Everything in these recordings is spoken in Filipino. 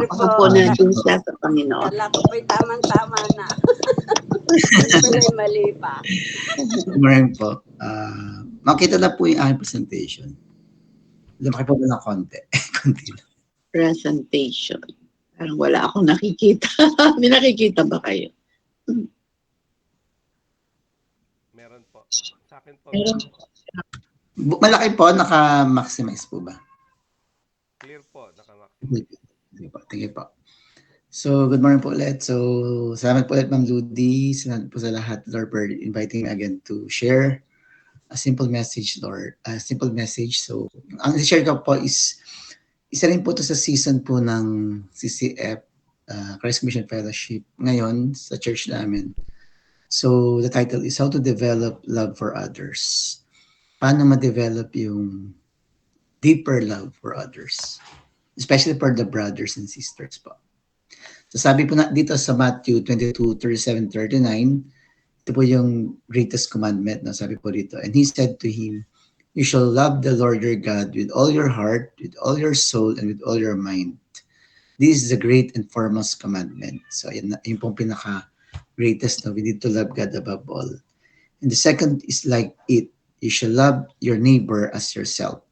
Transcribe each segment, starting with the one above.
Ako po nandun siya sa Panginoon. Kala ko po'y tamang-tama na. Yung pala'y mali pa. Good morning po. Makita na po yung aking presentation. Lumaki po na ng konti. Konti lang. Presentation. Parang wala akong nakikita. May nakikita ba kayo? Meron po. Sa akin po. Malaki po, naka-maximize po ba? Clear po. Naka-maximize. Sige po. So, good morning po ulit. So, salamat po ulit, Ma'am Ludi. Salamat po sa lahat, Lord, for inviting me again to share a simple message, Lord. A simple message. So, ang i-share ko po is, isa rin po to sa season po ng CCF, Christ Mission Fellowship, ngayon sa church namin. So, the title is How to Develop Love for Others. Paano ma-develop yung deeper love for others, especially for the brothers and sisters po. So sabi po na dito sa Matthew 22:37-39, ito po yung greatest commandment na sabi po dito. And he said to him, you shall love the Lord your God with all your heart, with all your soul, and with all your mind. This is the great and foremost commandment. So yun pong pinaka-greatest, no? We need to love God above all. And the second is like it. You shall love your neighbor as yourself.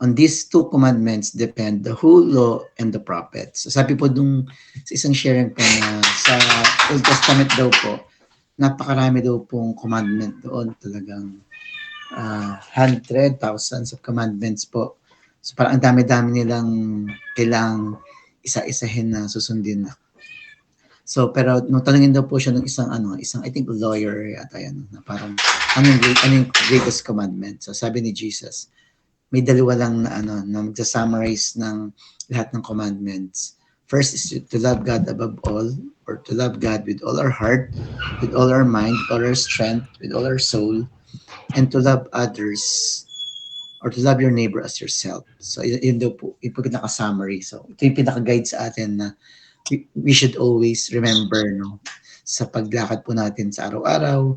On these two commandments depend the whole law and the prophets. So sabi po dun sa isang sharing po na sa Old Testament daw po, napakarami daw pong commandment doon. Talagang thousands of commandments po. So parang ang dami-dami nilang kailangang isa-isahin na susundin na. So pero nung tanungin daw po siya ng isang I think lawyer yata yan, na parang anong greatest commandment. So sabi ni Jesus, may dalawa lang na magsa-summarize ng lahat ng commandments. First is to love God above all, or to love God with all our heart, with all our mind, with all our strength, with all our soul, and to love others, or to love your neighbor as yourself. So yun daw po, yung pinaka-summary. So ito yung pinaka-guide sa atin na we should always remember, no, sa paglakad po natin sa araw-araw,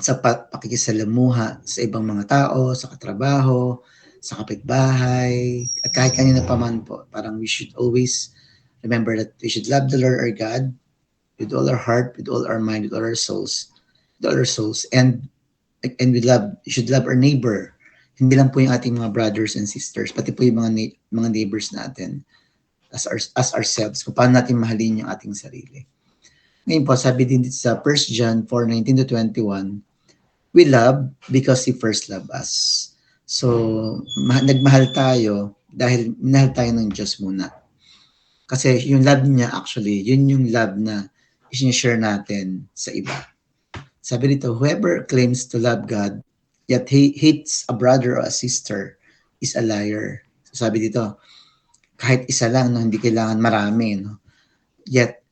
sa pakikisalamuha sa ibang mga tao, sa katrabaho, sa kapitbahay, at kahit kanina pa man po, parang we should always remember that we should love the Lord our God with all our heart, with all our mind, with all our souls, and we should love our neighbor. Hindi lang po yung ating mga brothers and sisters, pati po yung mga neighbors natin as ourselves, kung paano natin mahalin yung ating sarili. Ngayon po, sabi din dito sa 1 John 4:19-21, we love because He first loved us. So, nagmahal tayo dahil minahal tayo ng Diyos muna. Kasi yung love niya actually, yun yung love na i-share natin sa iba. Sabi dito, whoever claims to love God, yet he hates a brother or a sister, is a liar. So sabi dito, kahit isa lang, no, hindi kailangan marami. No? Yet,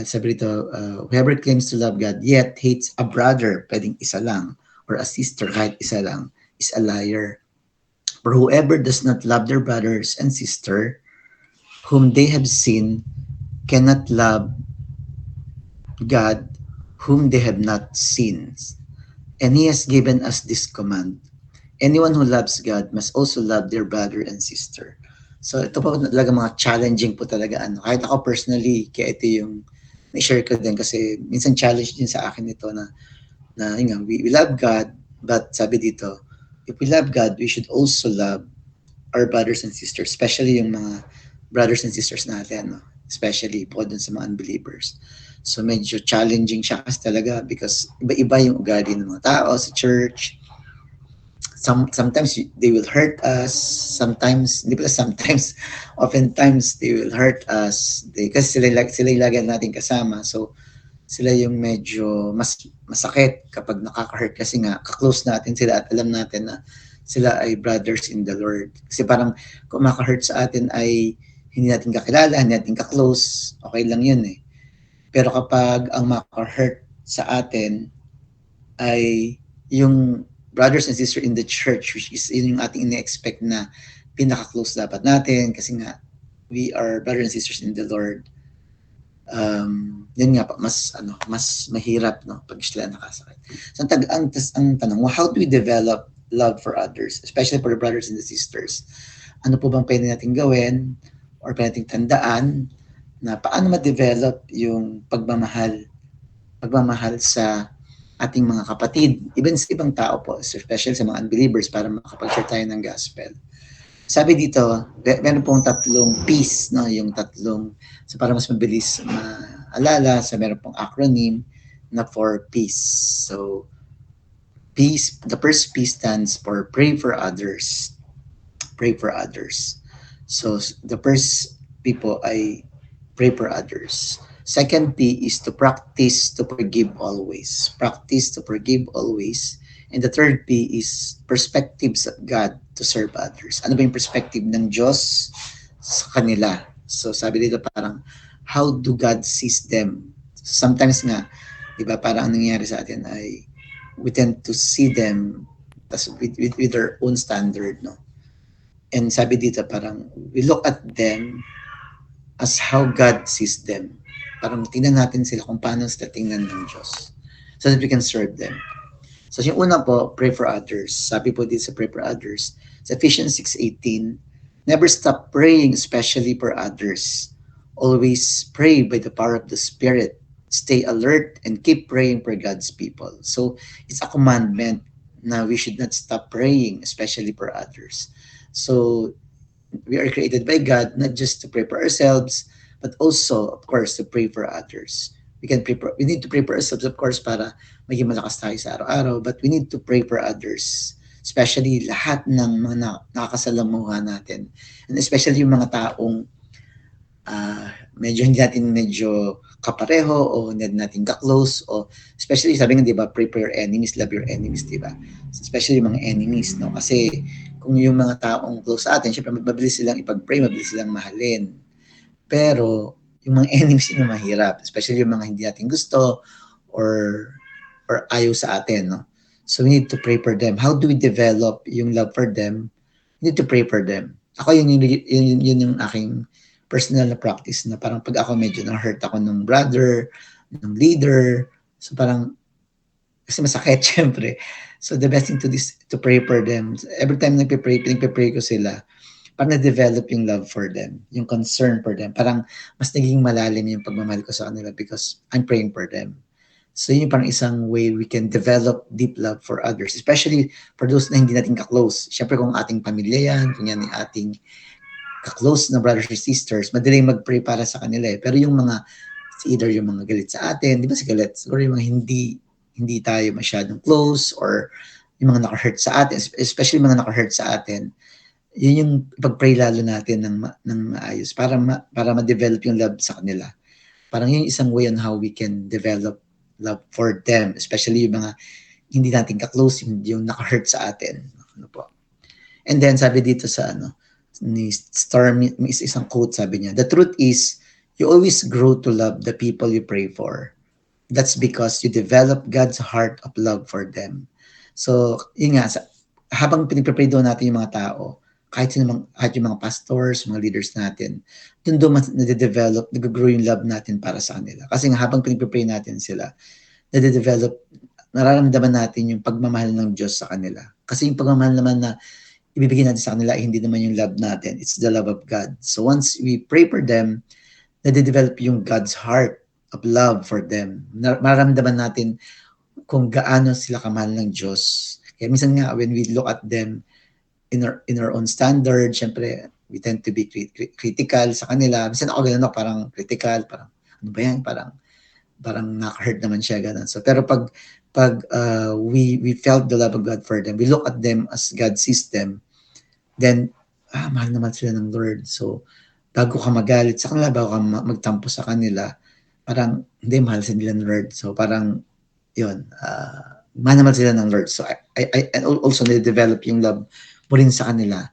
sabi dito, whoever claims to love God, yet hates a brother, pwedeng isa lang, or a sister, kahit isa lang, is a liar. For whoever does not love their brothers and sister, whom they have seen, cannot love God, whom they have not seen. And He has given us this command. Anyone who loves God must also love their brother and sister. So ito po talaga mga challenging po talaga. Kahit ako personally, kaya ito yung na-share ko din kasi minsan challenge din sa akin ito na we love God, but sabi dito, if we love God, we should also love our brothers and sisters, especially yung mga brothers and sisters natin, no? Especially po dun sa mga unbelievers. So medyo challenging siya kasi talaga because iba-iba yung ugali ng mga tao sa church. Sometimes they will hurt us, oftentimes they will hurt us. Kasi sila yung lagi natin kasama. So sila yung medyo mas masakit kapag nakaka-hurt kasi nga ka-close natin sila at alam natin na sila ay brothers in the Lord. Kasi parang kung maka-hurt sa atin ay hindi natin kakilala, hindi natin ka-close, okay lang yun eh. Pero kapag ang maka-hurt sa atin ay yung brothers and sisters in the church, which is yun yung ating ine-expect na pinaka-close dapat natin kasi nga we are brothers and sisters in the Lord. Yun nga pa, mas mahirap, no, pag sila nakasakit. So ang tanong, how do we develop love for others, especially for the brothers and the sisters? Ano po bang pwede natin gawin? or pwede nating tandaan na paano ma-develop yung pagmamahal sa ating mga kapatid, even sa ibang tao po, especially sa mga unbelievers, para makapag-share tayo ng gospel. Sabi dito, meron pong tatlong P's, no? Yung tatlong, so para mas mabilis maalala, so meron pong acronym na 4 P's. So, P's, the first P stands for pray for others. Pray for others. So, the first P po ay pray for others. Second P is to practice to forgive always. Practice to forgive always. And the third P is perspectives of God to serve others. Ano ba yung perspective ng Diyos sa kanila? So sabi dito parang, how do God sees them? Sometimes nga, di ba, parang ang nangyayari sa atin ay we tend to see them with their own standard, no? And sabi dito parang, we look at them as how God sees them. Parang tingnan natin sila kung paano sila tingnan ng Diyos so that we can serve them. So yung una po, pray for others. Sabi po dito sa pray for others, sa Ephesians 6:18, never stop praying, especially for others. Always pray by the power of the Spirit. Stay alert and keep praying for God's people. So it's a commandment na we should not stop praying, especially for others. So we are created by God not just to pray for ourselves, but also, of course, to pray for others. We need to pray for ourselves, of course, para maging malakas tayo sa araw-araw, but we need to pray for others, especially lahat ng mga nakakasalamuha natin, and especially yung mga taong hindi natin kapareho o hindi natin ka-close, o especially sabi nga, di ba, pray for your enemies, love your enemies, di ba? Especially yung mga enemies, no? Kasi kung yung mga taong close sa atin, syempre mabilis silang ipag-pray, mabilis silang mahalin. Pero yung mga enemies yung mahirap, especially yung mga hindi natin gusto or ayaw sa atin, no? So we need to pray for them. How do we develop yung love for them? We need to pray for them. Ako yun yung aking personal na practice, na parang pag ako medyo na-hurt ako ng brother, ng leader, so parang kasi masakit syempre. So the best thing to do is to pray for them. Every time nagpe-pray ko sila, parang na-develop yung love for them, yung concern for them. Parang mas naging malalim yung pagmamahal ko sa kanila because I'm praying for them. So yun yung parang isang way we can develop deep love for others, especially for those na hindi natin ka-close. Siyempre kung ating pamilya yan, kung yan yung ating ka-close na brothers or sisters, madaling mag-pray para sa kanila eh. Pero yung mga, either yung mga galit sa atin, di ba si galit? Siguro yung mga hindi tayo masyadong close, or yung mga naka-hurt sa atin, especially mga naka-hurt sa atin, yun yung pag-pray lalo natin ng maayos para ma-develop yung love sa kanila. Parang yun yung isang way on how we can develop love for them, especially yung mga hindi natin ka-close, yung naka-hurt sa atin. Ano po. And then sabi dito sa ni Stormy, isang quote, sabi niya, the truth is, you always grow to love the people you pray for. That's because you develop God's heart of love for them. So, yun nga, habang pinipray doon natin yung mga tao, kahit yung mga pastors, mga leaders natin, doon nade-develop, nag-grow yung love natin para sa kanila. Kasi nga, habang pinipray natin sila, nade-develop, nararamdaman natin yung pagmamahal ng Diyos sa kanila. Kasi yung pagmamahal naman na ibibigay natin sa kanila, hindi naman yung love natin. It's the love of God. So once we pray for them, nade-develop yung God's heart of love for them. Mararamdaman natin kung gaano sila kamahal ng Diyos. Kaya minsan nga, when we look at them in our own standard, syempre, we tend to be critical sa kanila. Minsan ako ganun, parang critical, parang, ano ba yan? Parang naka-hurt naman siya, ganun. So, pero pag we felt the love of God for them, we look at them as God sees them, then, mahal naman sila ng Lord. So, bago ka magalit sa kanila, bago ka magtampo sa kanila, parang, hindi, mahal sila ng Lord. So, parang, yun, mahal naman sila ng Lord. So, I also na-develop yung love mo rin sa kanila